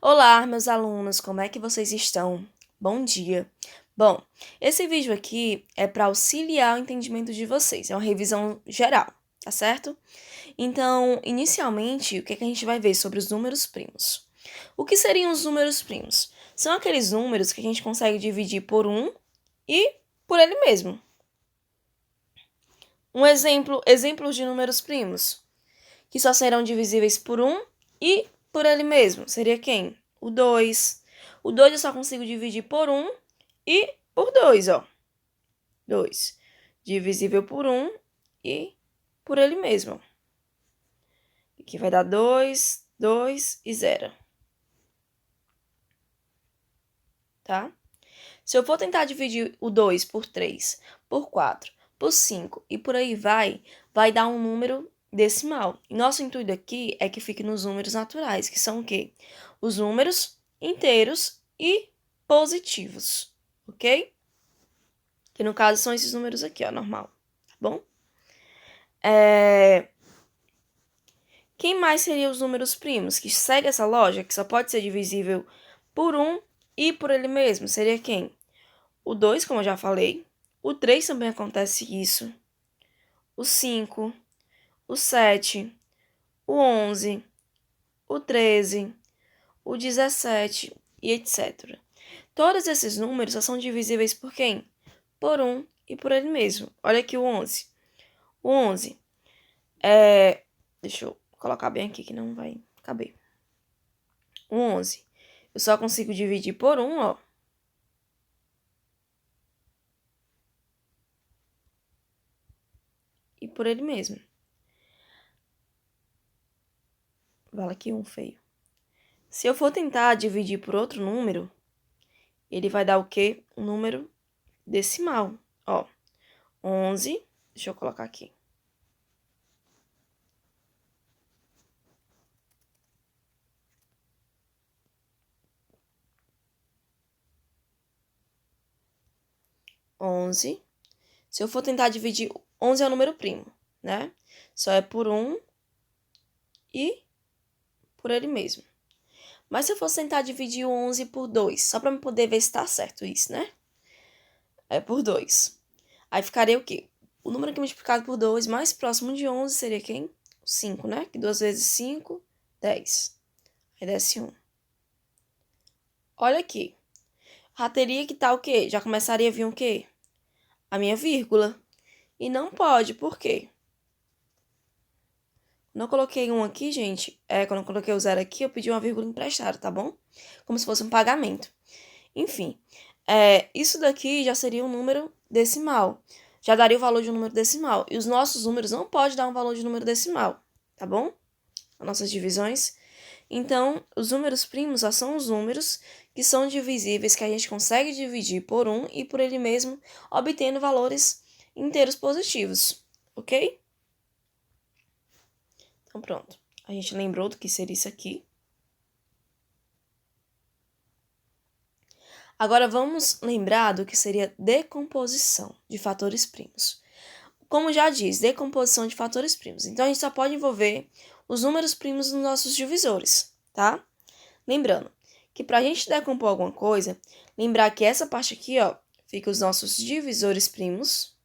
Olá, meus alunos, como é que vocês estão? Bom dia. Bom, esse vídeo aqui é para auxiliar o entendimento de vocês, é uma revisão geral, tá certo? Então, inicialmente, o que é que a gente vai ver sobre os números primos? O que seriam os números primos? São aqueles números que a gente consegue dividir por um e por ele mesmo. Exemplos de números primos, que só serão divisíveis por um e por ele mesmo. Seria quem? O 2. O 2 eu só consigo dividir por um e por 2, ó. 2. Divisível por um e por ele mesmo. Aqui vai dar 2, 2 e 0. Tá? Se eu for tentar dividir o 2 por 3, por 4, por 5 e por aí vai dar um número decimal. E nosso intuito aqui é que fique nos números naturais, que são o quê? Os números inteiros e positivos, ok? Que no caso são esses números aqui, ó, normal, tá bom? Quem mais seria os números primos? Que segue essa lógica, que só pode ser divisível por um e por ele mesmo, seria quem? O 2, como eu já falei. O 3 também acontece isso. O 5, o 7, o 11, o 13, o 17 e etc. Todos esses números só são divisíveis por quem? Por um e por ele mesmo. Olha aqui o 11. O 11 é... Deixa eu colocar bem aqui que não vai caber. O 11 eu só consigo dividir por um, ó. E por ele mesmo. Vale aqui um feio. Se eu for tentar dividir por outro número, ele vai dar o quê? Um número decimal. Ó, 11, deixa eu colocar aqui. Onze. Se eu for tentar dividir, 11 é o número primo, né? Só é por um e por ele mesmo. Mas se eu fosse tentar dividir o 11 por 2, só para eu poder ver se tá certo isso, né? É por 2. Aí ficaria o quê? O número que é multiplicado por 2 mais próximo de 11 seria quem? 5, né? Que 2 vezes 5, 10. Aí desce 1. Olha aqui. Já teria que estar o quê? Já começaria a vir o quê? A minha vírgula. E não pode, por quê? Quando eu coloquei um aqui, gente, quando eu coloquei o zero aqui, eu pedi uma vírgula emprestada, tá bom? Como se fosse um pagamento. Enfim, isso daqui já seria um número decimal. Já daria o valor de um número decimal. E os nossos números não podem dar um valor de número decimal, tá bom? As nossas divisões. Então, os números primos só são os números que são divisíveis, que a gente consegue dividir por um e por ele mesmo, obtendo valores inteiros positivos, ok? Então, pronto. A gente lembrou do que seria isso aqui. Agora, vamos lembrar do que seria decomposição de fatores primos. Como já diz, decomposição de fatores primos. Então, a gente só pode envolver os números primos nos nossos divisores, tá? Lembrando que para a gente decompor alguma coisa, lembrar que essa parte aqui, ó, fica os nossos divisores primos.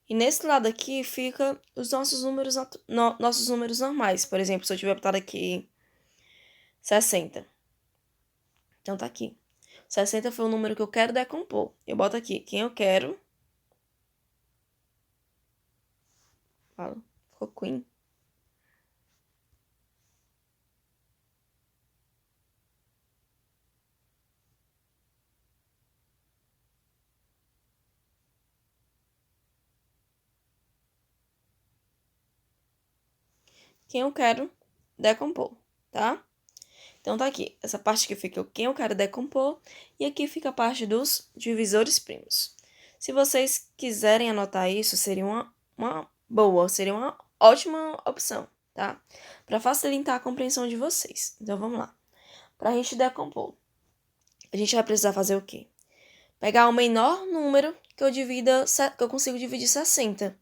E nesse lado aqui fica os nossos números normais. Por exemplo, se eu tiver botado aqui 60. Então tá aqui. 60 foi o número que eu quero decompor. Eu boto aqui quem eu quero. Fala, ficou Queen. Quem eu quero decompor, tá? Então tá aqui. Essa parte aqui fica o quem eu quero decompor. E aqui fica a parte dos divisores primos. Se vocês quiserem anotar isso, seria uma boa, seria uma ótima opção, tá? Para facilitar a compreensão de vocês. Então vamos lá. Para a gente decompor, a gente vai precisar fazer o quê? pegar o menor número que eu consigo dividir 60.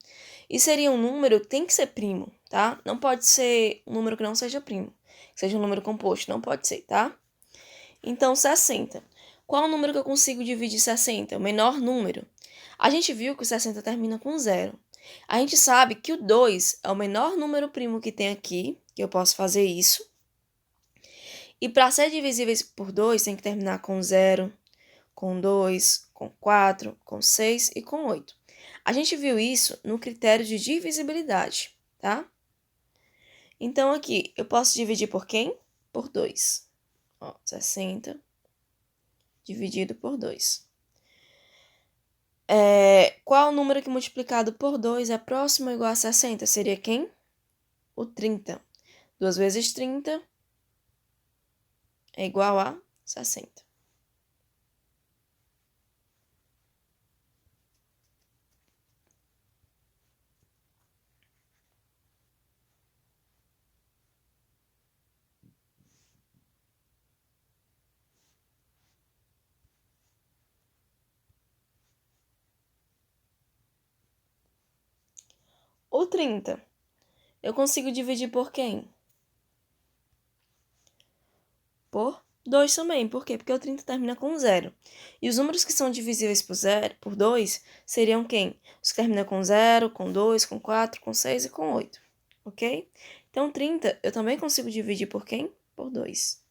E seria um número que tem que ser primo, tá? Não pode ser um número que não seja primo. Que seja um número composto, não pode ser, tá? Então, 60. Qual o número que eu consigo dividir 60? O menor número. A gente viu que o 60 termina com 0. A gente sabe que o 2 é o menor número primo que tem aqui, que eu posso fazer isso. E para ser divisível por 2, tem que terminar com 0, com 2, com 4, com 6 e com 8. A gente viu isso no critério de divisibilidade, tá? Então, aqui, eu posso dividir por quem? Por 2. 60 dividido por 2. Qual o número que multiplicado por 2 é próximo ou igual a 60? Seria quem? O 30. 2 vezes 30 é igual a 60. O 30, eu consigo dividir por quem? Por 2 também. Por quê? Porque o 30 termina com 0. E os números que são divisíveis por 2 seriam quem? Os que terminam com 0, com 2, com 4, com 6 e com 8. Ok? Então, 30 eu também consigo dividir por quem? Por 2.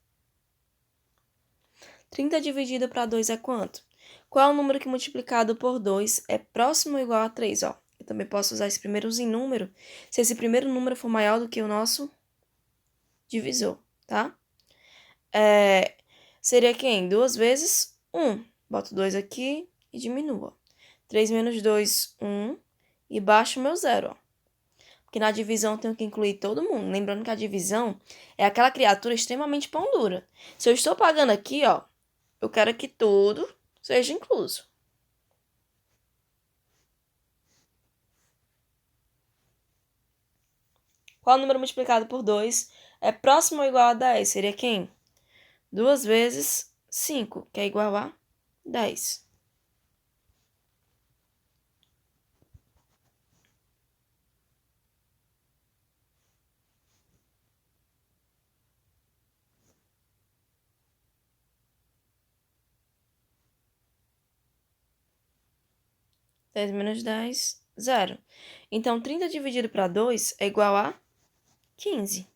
30 dividido para 2 é quanto? Qual é o número que multiplicado por 2 é próximo ou igual a 3? Ó, eu também posso usar esse primeiro em número, se esse primeiro número for maior do que o nosso divisor, tá? Seria quem? 2 vezes 1. Boto 2 aqui e diminuo. 3 menos 2, 1. E baixo o meu 0, ó. Porque na divisão eu tenho que incluir todo mundo. Lembrando que a divisão é aquela criatura extremamente pão dura. Se eu estou pagando aqui, ó, eu quero que tudo seja incluso. Qual número multiplicado por 2 é próximo ou igual a 10? Seria quem? 2 vezes 5, que é igual a 10. Dez menos 10, 0. Então, 30 dividido para 2 é igual a 15.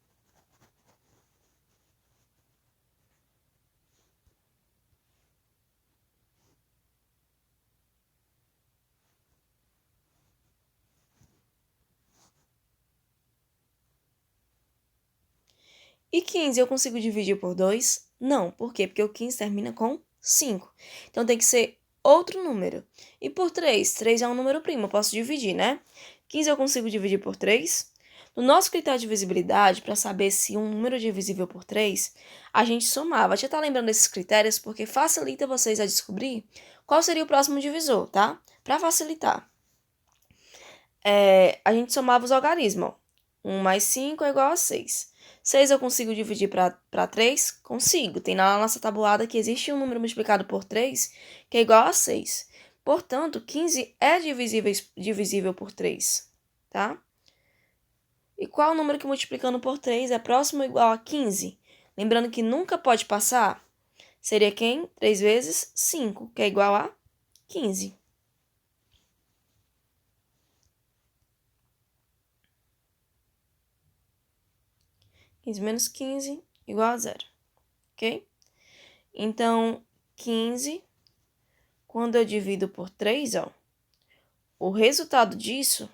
E 15 eu consigo dividir por 2? Não. Por quê? Porque o 15 termina com 5. Então, tem que ser outro número. E por 3? 3 é um número primo, eu posso dividir, né? 15 eu consigo dividir por 3? No nosso critério de divisibilidade, para saber se um número é divisível por 3, a gente somava. Já tá lembrando desses critérios porque facilita vocês a descobrir qual seria o próximo divisor, tá? Para facilitar. A gente somava os algarismos. 1 mais 5 é igual a 6. 6 eu consigo dividir para 3? Consigo. Tem na nossa tabuada que existe um número multiplicado por 3 que é igual a 6. Portanto, 15 é divisível por 3, tá? E qual o número que multiplicando por 3 é próximo ou igual a 15? Lembrando que nunca pode passar. Seria quem? 3 vezes 5, que é igual a 15. 15 menos 15 igual a 0, ok? Então, 15, quando eu divido por 3, ó, o resultado disso,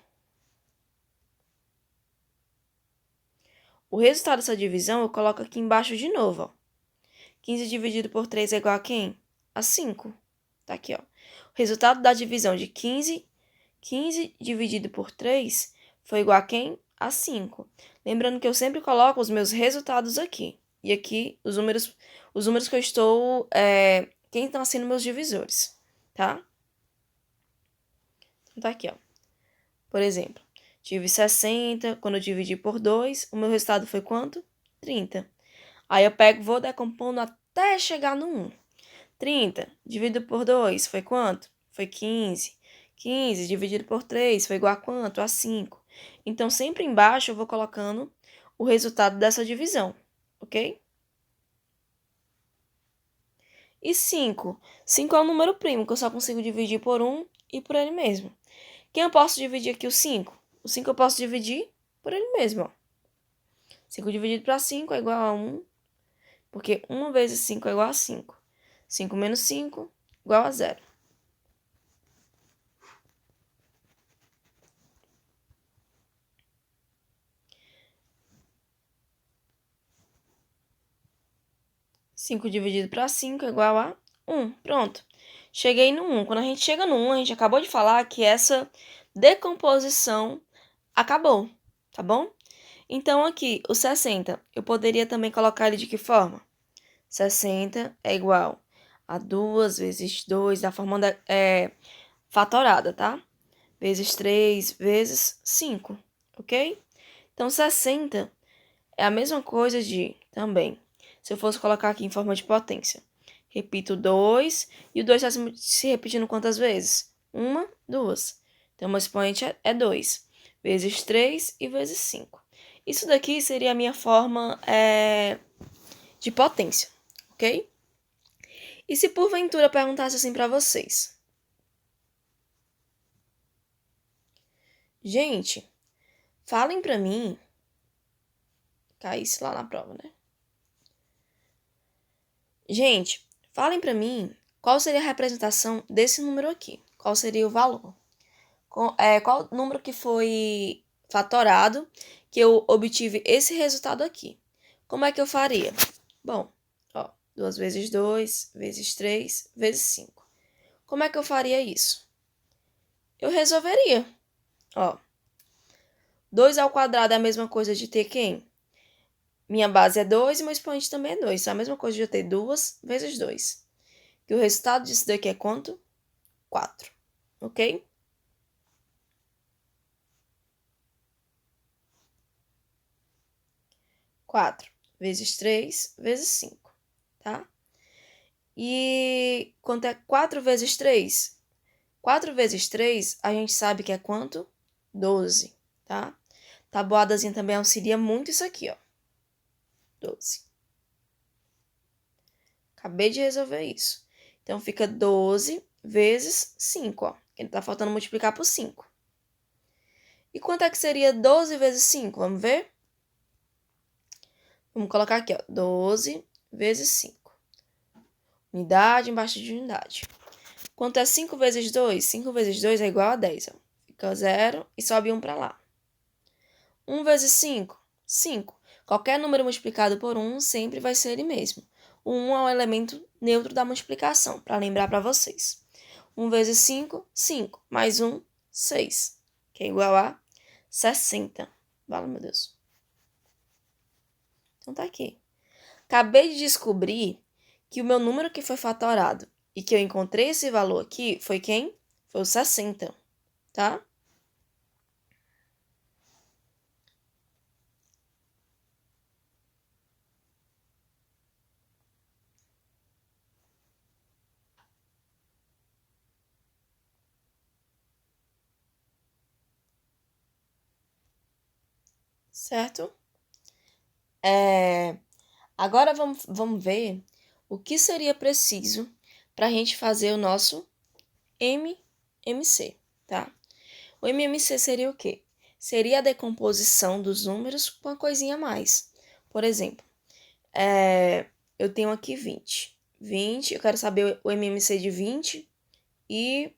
o resultado dessa divisão eu coloco aqui embaixo de novo, ó. 15 dividido por 3 é igual a quem? A 5. Tá aqui, ó. O resultado da divisão de 15 dividido por 3 foi igual a quem? A 5. Lembrando que eu sempre coloco os meus resultados aqui. E aqui, os números que eu estou... quem estão sendo meus divisores, tá? Então, tá aqui, ó. Por exemplo, tive 60, quando eu dividi por 2, o meu resultado foi quanto? 30. Aí eu pego, vou decompondo até chegar no 1. 30 dividido por 2 foi quanto? Foi 15. 15 dividido por 3 foi igual a quanto? A 5. Então, sempre embaixo eu vou colocando o resultado dessa divisão, ok? E 5? 5 é um número primo, que eu só consigo dividir por 1 e por ele mesmo. Quem eu posso dividir aqui o 5? O 5 eu posso dividir por ele mesmo, ó. 5 dividido para 5 é igual a 1, porque 1 vezes 5 é igual a 5. 5 menos 5 igual a 0. Cinco dividido para 5 é igual a 1. Pronto. Cheguei no 1. Quando a gente chega no 1, a gente acabou de falar que essa decomposição acabou, tá bom? Então, aqui, o 60, eu poderia também colocar ele de que forma? 60 é igual a 2 vezes 2, da forma fatorada, tá? Vezes 3 vezes 5, ok? Então, 60 é a mesma coisa de, também, se eu fosse colocar aqui em forma de potência. Repito 2, e o 2 está se repetindo quantas vezes? 1, 2. Então, o meu expoente é 2, vezes 3 e vezes 5. Isso daqui seria a minha forma de potência, ok? E se porventura eu perguntasse assim para vocês? Gente, falem para mim. Caísse lá na prova, né? Gente, falem para mim qual seria a representação desse número aqui. Qual seria o valor? Qual número que foi fatorado que eu obtive esse resultado aqui? Como é que eu faria? Bom, ó, 2 vezes 2, vezes 3, vezes 5. Como é que eu faria isso? Eu resolveria. Ó, 2 ao quadrado é a mesma coisa de ter quem? Minha base é 2 e meu expoente também é 2. Então, é a mesma coisa de eu ter 2 vezes 2. E o resultado disso daqui é quanto? 4. Ok? Quatro vezes 3 vezes 5, tá? E quanto é 4 vezes 3? 4 vezes 3, a gente sabe que é quanto? 12, tá? Tabuadazinha também auxilia muito isso aqui, ó. 12. Acabei de resolver isso. Então, fica 12 vezes 5, ó. Ele tá faltando multiplicar por 5. E quanto é que seria 12 vezes 5? Vamos ver? Vamos colocar aqui, ó. 12 vezes 5. Unidade embaixo de unidade. Quanto é 5 vezes 2? 5 vezes 2 é igual a 10, ó. Fica 0 e sobe 1 para lá. 1 vezes 5? 5. Qualquer número multiplicado por 1 sempre vai ser ele mesmo. O 1 é um elemento neutro da multiplicação, para lembrar para vocês. 1 vezes 5, 5. Mais 1, 6. Que é igual a 60. Fala, meu Deus. Então tá aqui. Acabei de descobrir que o meu número que foi fatorado e que eu encontrei esse valor aqui foi quem? Foi o 60, tá? Certo? Agora vamos ver o que seria preciso para a gente fazer o nosso MMC, tá? O MMC seria o quê? Seria a decomposição dos números com uma coisinha a mais. Por exemplo, eu tenho aqui 20. 20, eu quero saber o MMC de 20 e,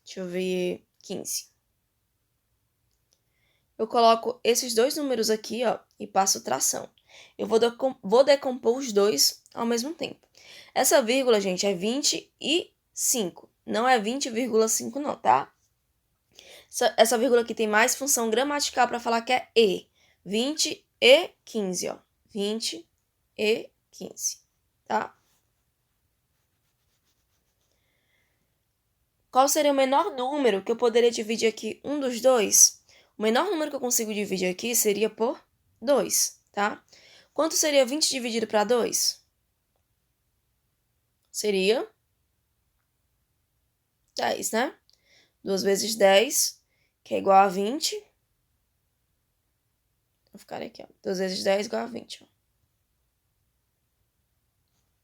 deixa eu ver, 15. Eu coloco esses dois números aqui, ó, e passo tração. Eu vou decompor os dois ao mesmo tempo. Essa vírgula, gente, é 25. Não é 20,5 não, tá? Essa vírgula aqui tem mais função gramatical para falar que é e. 20 e 15, ó. 20 e 15, tá? Qual seria o menor número que eu poderia dividir aqui um dos dois? O menor número que eu consigo dividir aqui seria por 2, tá? Quanto seria 20 dividido para 2? seria 10, né? 2 vezes 10, que é igual a 20. Vou ficar aqui, ó. 2 vezes 10 igual a 20, ó.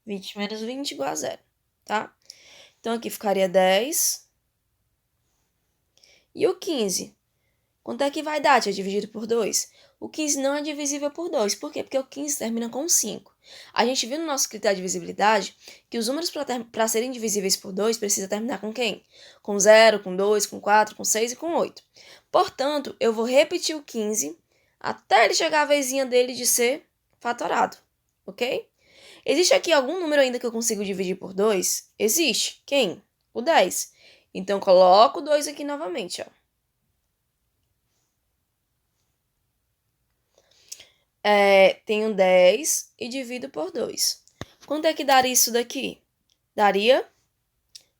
20 menos 20 igual a 0, tá? Então, aqui ficaria 10. E o 15? Quanto é que vai dar, tia, dividido por 2? O 15 não é divisível por 2. Por quê? Porque o 15 termina com 5. A gente viu no nosso critério de divisibilidade que os números para serem divisíveis por 2 precisa terminar com quem? Com 0, com 2, com 4, com 6 e com 8. Portanto, eu vou repetir o 15 até ele chegar a vezinha dele de ser fatorado, ok? Existe aqui algum número ainda que eu consigo dividir por 2? Existe. Quem? O 10. Então, coloco o 2 aqui novamente, ó. Tenho 10 e divido por 2. Quanto é que daria isso daqui? Daria,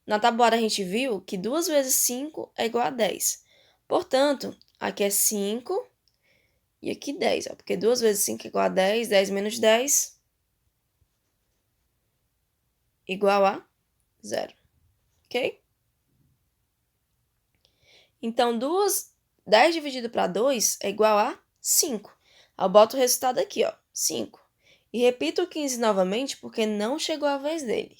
na tabuada a gente viu que 2 vezes 5 é igual a 10. Portanto, aqui é 5 e aqui 10, ó, porque 2 vezes 5 é igual a 10, 10 menos 10 igual a 0, ok? Então, 10 dividido para 2 é igual a 5. Eu boto o resultado aqui, ó, 5. E repito o 15 novamente, porque não chegou a vez dele.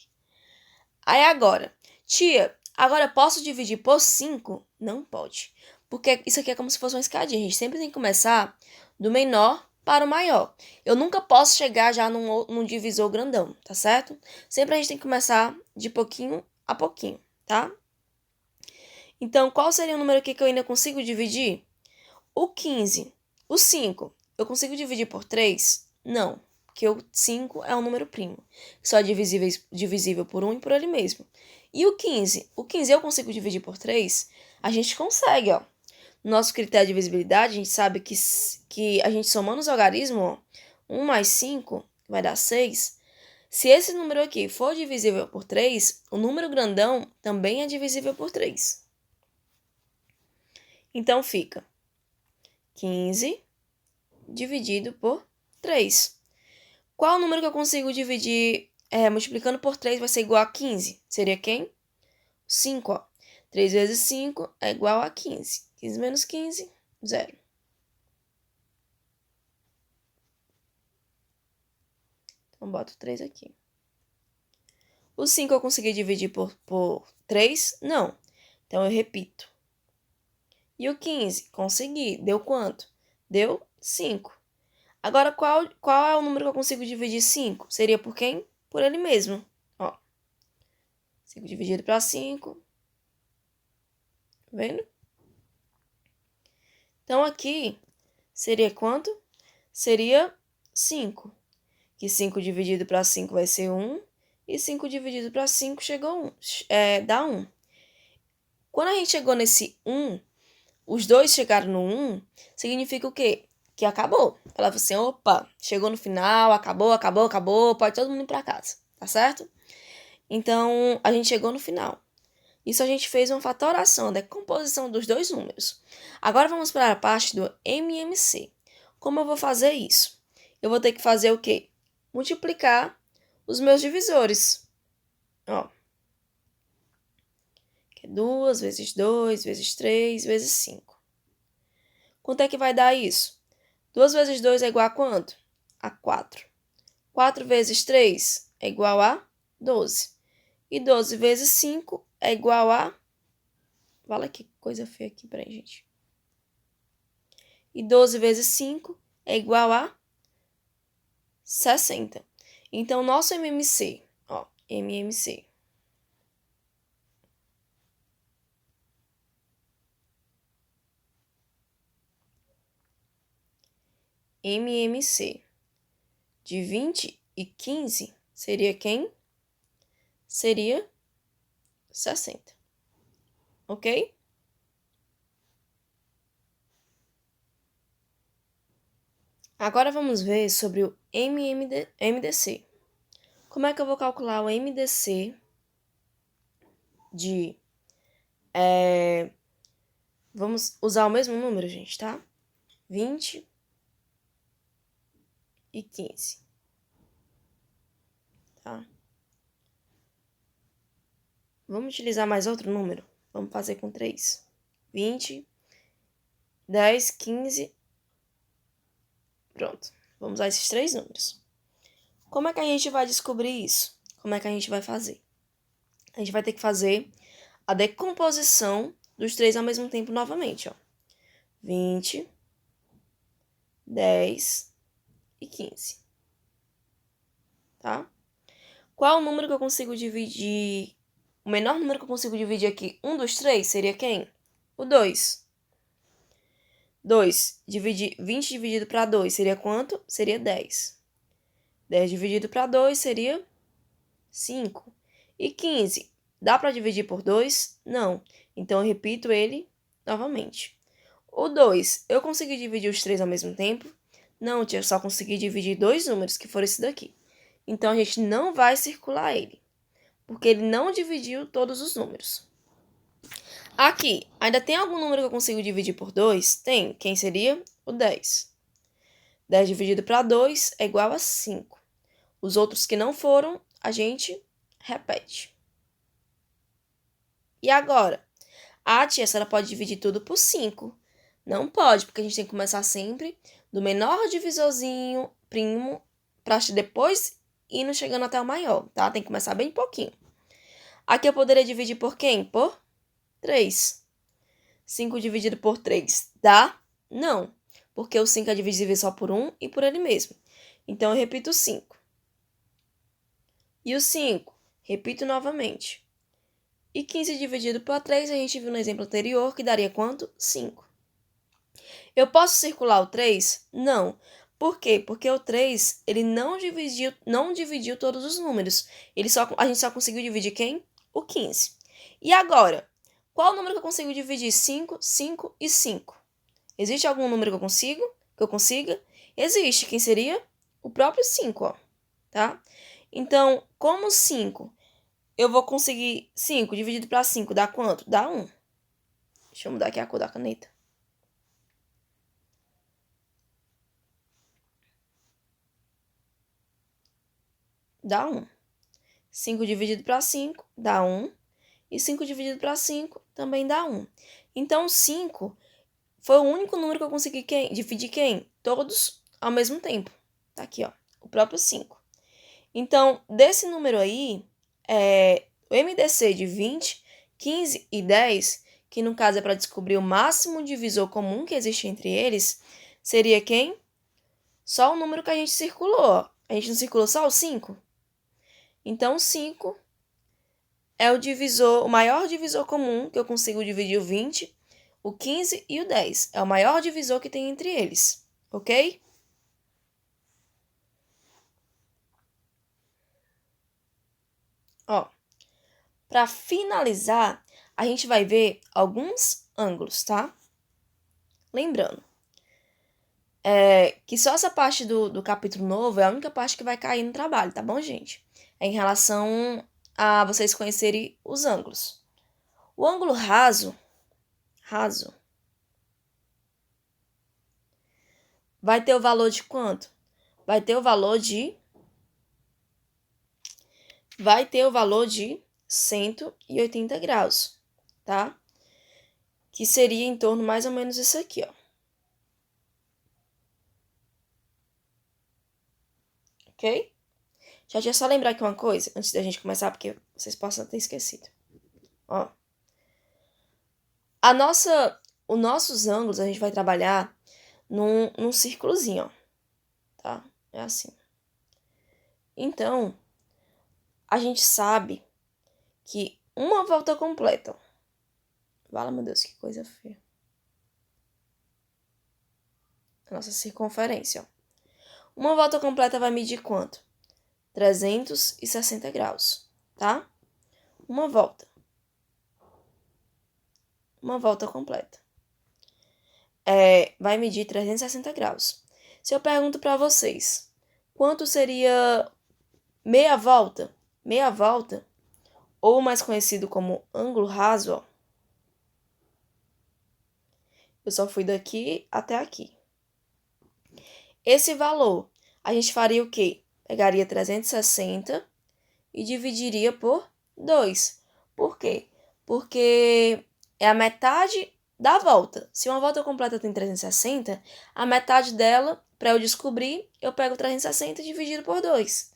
Aí agora, tia, agora posso dividir por 5? Não pode. Porque isso aqui é como se fosse uma escadinha. A gente sempre tem que começar do menor para o maior. Eu nunca posso chegar já num divisor grandão, tá certo? Sempre a gente tem que começar de pouquinho a pouquinho, tá? Então, qual seria o número aqui que eu ainda consigo dividir? O 15. O 5. Eu consigo dividir por 3? Não, porque o 5 é um número primo, que só é divisível por 1 e por ele mesmo. E o 15? O 15 eu consigo dividir por 3? A gente consegue, ó. No nosso critério de divisibilidade, a gente sabe que a gente somando os algarismos, ó, 1 mais 5 vai dar 6. Se esse número aqui for divisível por 3, o número grandão também é divisível por 3. Então, fica 15 dividido por 3. Qual o número que eu consigo dividir multiplicando por 3 vai ser igual a 15? Seria quem? 5, ó. 3 vezes 5 é igual a 15. 15 menos 15, 0. Então, boto 3 aqui. O 5 eu consegui dividir por 3? Não. Então, eu repito. E o 15? Consegui. Deu quanto? Deu 5. Agora, qual é o número que eu consigo dividir 5? Seria por quem? Por ele mesmo. Ó. 5 dividido para 5. Tá vendo? Então, aqui seria quanto? Seria 5. Que 5 dividido para 5 vai ser 1. E 5 dividido para 5 chegou 1. Dá 1. Quando a gente chegou nesse 1, os dois chegaram no 1, significa o quê? Que acabou. Falava assim, opa, chegou no final, acabou, acabou, acabou, pode todo mundo ir para casa, tá certo? Então, a gente chegou no final. Isso a gente fez uma fatoração, a decomposição dos dois números. Agora vamos para a parte do MMC. Como eu vou fazer isso? Eu vou ter que fazer o quê? Multiplicar os meus divisores. Ó. Que é 2 vezes 2 vezes 3 vezes 5. Quanto é que vai dar isso? 2 vezes 2 é igual a quanto? A 4. 4 vezes 3 é igual a 12. E 12 vezes 5 é igual a... Fala que coisa feia aqui, peraí, gente. E 12 vezes 5 é igual a 60. Então, nosso MMC, ó, MMC. MMC de 20 e 15 seria quem? Seria 60. Ok? Agora vamos ver sobre o MDC. Como é que eu vou calcular o MDC de... Vamos usar o mesmo número, gente, tá? 20 e 15. Tá? Vamos utilizar mais outro número? Vamos fazer com 3. 20, 10, 15. Pronto. Vamos usar esses 3 números. Como é que a gente vai descobrir isso? Como é que a gente vai fazer? A gente vai ter que fazer a decomposição dos 3 ao mesmo tempo novamente, ó. 20, 10 e 15. Tá? Qual o número que eu consigo dividir? O menor número que eu consigo dividir aqui, um dos 3, seria quem? O 2. 20 dividido para 2 seria quanto? Seria 10. 10 dividido para 2 seria 5. E 15, dá para dividir por 2? Não. Então, eu repito ele novamente. O 2, eu consegui dividir os 3 ao mesmo tempo? Não, tia, eu só consegui dividir 2 números, que foram esse daqui. Então, a gente não vai circular ele, porque ele não dividiu todos os números. Aqui, ainda tem algum número que eu consigo dividir por 2? Tem. Quem seria? O 10. 10 dividido para 2 é igual a 5. Os outros que não foram, a gente repete. E agora? A tia, ela pode dividir tudo por 5. Não pode, porque a gente tem que começar sempre do menor divisorzinho, primo, para depois ir chegando até o maior, tá? Tem que começar bem pouquinho. Aqui eu poderia dividir por quem? Por 3. 5 dividido por 3 dá? Não, porque o 5 é divisível só por 1 e por ele mesmo. Então, eu repito o 5. E o 5, repito novamente. E 15 dividido por 3, a gente viu no exemplo anterior que daria quanto? 5. Eu posso circular o 3? Não. Por quê? Porque o 3, ele não dividiu todos os números. A gente só conseguiu dividir quem? O 15. E agora? Qual o número que eu consigo dividir? 5, 5 e 5. Existe algum número que eu consiga? Existe. Quem seria? O próprio 5, ó. Tá? Então, como 5, eu vou conseguir 5 dividido para 5 dá quanto? Dá 1. Deixa eu mudar aqui a cor da caneta. Dá 1. 5 dividido para 5 dá 1. E 5 dividido para 5 também dá 1. Então, 5 foi o único número que eu consegui dividir quem? Todos ao mesmo tempo. Tá aqui, ó. O próprio 5. Então, desse número aí, o MDC de 20, 15 e 10, que no caso é para descobrir o máximo divisor comum que existe entre eles, seria quem? Só o número que a gente circulou. A gente não circulou só o 5? Então, 5 é o maior divisor comum que eu consigo dividir o 20, o 15 e o 10. É o maior divisor que tem entre eles, ok? Ó, para finalizar, a gente vai ver alguns ângulos, tá? Lembrando, que só essa parte do capítulo novo é a única parte que vai cair no trabalho, tá bom, gente? É em relação a vocês conhecerem os ângulos. O ângulo raso, vai ter o valor de quanto? Vai ter o valor de 180 graus, tá? Que seria em torno mais ou menos isso aqui, ó. Ok? Já deixa eu só lembrar aqui uma coisa, antes da gente começar, porque vocês possam ter esquecido. Ó. Os nossos ângulos, a gente vai trabalhar num círculozinho, ó. Tá? É assim. Então, a gente sabe que uma volta completa. Fala, meu Deus, que coisa feia. A nossa circunferência, ó. Uma volta completa vai medir quanto? 360 graus, tá? Uma volta. Uma volta completa. Vai medir 360 graus. Se eu pergunto para vocês, quanto seria meia volta? Meia volta, ou mais conhecido como ângulo raso, ó. Eu só fui daqui até aqui. Esse valor, a gente faria o quê? Pegaria 360 e dividiria por 2. Por quê? Porque é a metade da volta. Se uma volta completa tem 360, a metade dela, para eu descobrir, eu pego 360 dividido por 2.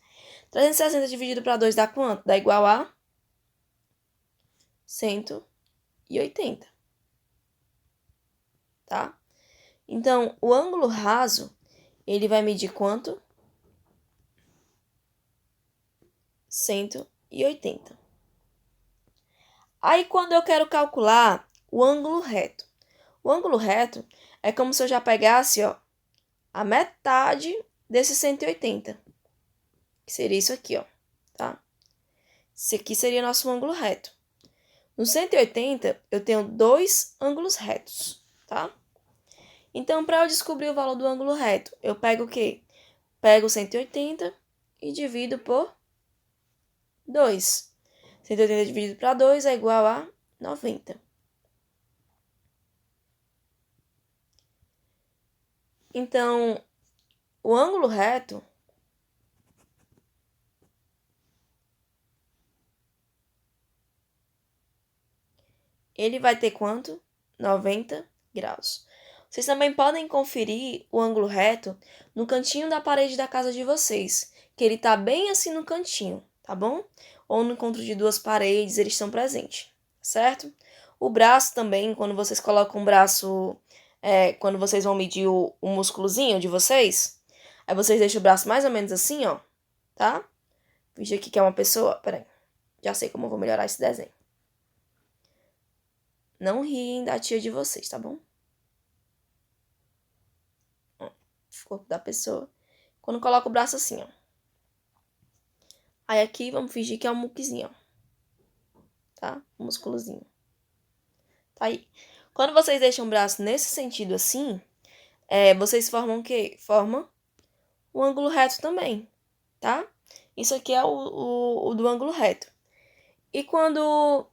360 dividido para 2 dá quanto? Dá igual a 180. Tá? Então, o ângulo raso, ele vai medir quanto? 180. Aí, quando eu quero calcular o ângulo reto. O ângulo reto é como se eu já pegasse, ó, a metade desse 180. Que seria isso aqui, ó, tá? Esse aqui seria nosso ângulo reto. No 180, eu tenho dois ângulos retos, tá? Então, para eu descobrir o valor do ângulo reto, eu pego o quê? Pego 180 e divido por 2. 180 dividido para 2 é igual a 90. Então, o ângulo reto ele vai ter quanto? 90 graus. Vocês também podem conferir o ângulo reto no cantinho da parede da casa de vocês, que ele tá bem assim no cantinho, tá bom? Ou no encontro de duas paredes, eles estão presentes, certo? O braço também, quando vocês colocam o braço, quando vocês vão medir o músculozinho de vocês, aí vocês deixam o braço mais ou menos assim, ó, tá? Finge aqui que é uma pessoa, peraí, já sei como eu vou melhorar esse desenho. Não riem da tia de vocês, tá bom? O corpo da pessoa. Quando coloca o braço assim, ó. Aí aqui vamos fingir que é um muquezinho, ó. Tá? Um músculozinho. Tá aí. Quando vocês deixam o braço nesse sentido assim, vocês formam o quê? Formam o ângulo reto também, tá? Isso aqui é o do ângulo reto. E quando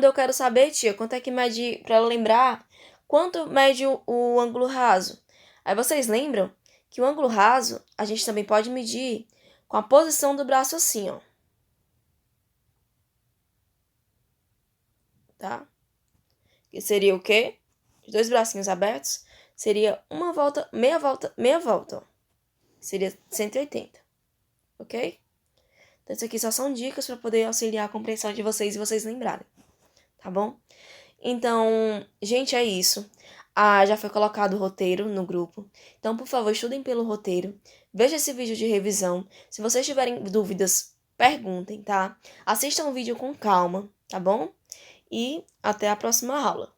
eu quero saber, tia, quanto é que mede, pra eu lembrar, quanto mede o ângulo raso? Aí vocês lembram que o ângulo raso a gente também pode medir com a posição do braço assim, ó. Tá? Que seria o quê? Os dois bracinhos abertos. Seria uma volta, meia volta, ó. Seria 180. Ok? Então, isso aqui só são dicas para poder auxiliar a compreensão de vocês e vocês lembrarem. Tá bom? Então, gente, é isso. Já foi colocado o roteiro no grupo. Então, por favor, estudem pelo roteiro. Veja esse vídeo de revisão. Se vocês tiverem dúvidas, perguntem, tá? Assistam o vídeo com calma, tá bom? E até a próxima aula.